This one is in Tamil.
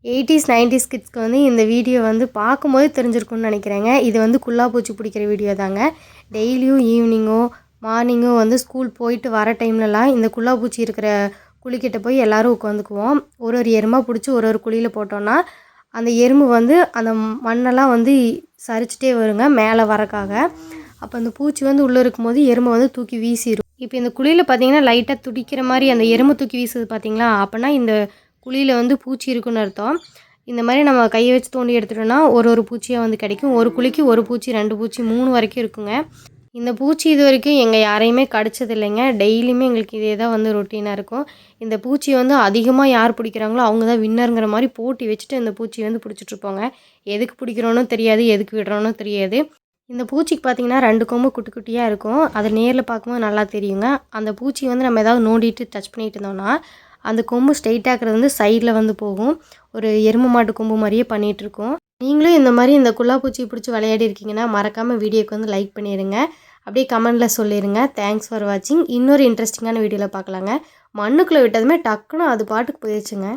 80s 90s கிட்ஸ்க்கு வந்து இந்த வீடியோ வந்து பார்க்கும்போது தெரிஞ்சிருக்கும்னு நினைக்கிறேங்க. இது வந்து குல்லாப்பூச்சி பிடிக்கிற வீடியோ தாங்க. டெய்லியும் ஈவினிங்கோ மார்னிங்கோ வந்து ஸ்கூல் போயிட்டு வர டைம்லலாம் இந்த குல்லாப்பூச்சி இருக்கிற குழிக்கிட்ட போய் எல்லோரும் உட்காந்துக்குவோம். ஒரு ஒரு எறும்பாக பிடிச்சி ஒரு ஒரு குழியில் போட்டோன்னா அந்த எறும்பு வந்து அந்த மண்ணெல்லாம் வந்து சரிச்சிட்டே வருங்க மேலே வரக்காக. அப்போ அந்த பூச்சி வந்து உள்ளே இருக்கும்போது எறும்பை வந்து தூக்கி வீசிடும். இப்போ இந்த குழியில் பார்த்தீங்கன்னா லைட்டாக துடிக்கிற மாதிரி அந்த எறும்பு தூக்கி வீசுது பார்த்தீங்களா? அப்போனா இந்த குழியில் வந்து பூச்சி இருக்குன்னு அர்த்தம். இந்த மாதிரி நம்ம கையை வச்சு தோண்டி எடுத்துட்டோம்னா ஒரு ஒரு பூச்சியாக வந்து கிடைக்கும். ஒரு குழிக்கு ஒரு பூச்சி 2 பூச்சி 3 வரைக்கும் இருக்குங்க. இந்த பூச்சி இது வரைக்கும் எங்கள் யாரையுமே கடிச்சது இல்லைங்க. டெய்லியுமே எங்களுக்கு இதே தான் வந்து ரொட்டீனாக இருக்கும். இந்த பூச்சி வந்து அதிகமாக யார் பிடிக்கிறாங்களோ அவங்க தான் வின்னருங்கிற மாதிரி போட்டி வச்சுட்டு இந்த பூச்சியை வந்து பிடிச்சிட்ருப்போங்க. எதுக்கு பிடிக்கிறோன்னு தெரியாது, எதுக்கு விடுறோன்னு தெரியாது. இந்த பூச்சிக்கு பார்த்திங்கன்னா 2 கொம்பு குட்டி குட்டியாக இருக்கும். அதை நேரில் பார்க்கும்போது நல்லா தெரியுங்க. அந்த பூச்சி வந்து நம்ம ஏதாவது நோண்டிட்டு டச் பண்ணிட்டு இருந்தோம்னா அந்த கொம்பு ஸ்ட்ரெயிட்டாகிறது வந்து சைடில் வந்து போகும். ஒரு எருமை மாட்டு கொம்பு மாதிரியே பண்ணிகிட்ருக்கோம். நீங்களும் இந்த மாதிரி இந்த குல்லாப்பூச்சி பிடிச்சி விளையாடி இருக்கீங்கன்னா மறக்காமல் வீடியோக்கு வந்து லைக் பண்ணிடுங்க. அப்படியே கமெண்டில் சொல்லிடுங்க. தேங்க்ஸ் ஃபார் வாட்சிங். இன்னொரு இன்ட்ரெஸ்டிங்கான வீடியோவில் பார்க்கலாங்க. மண்ணுக்குள்ளே விட்டதுமே டக்குன்னு அது பாட்டுக்கு போயிடுச்சுங்க.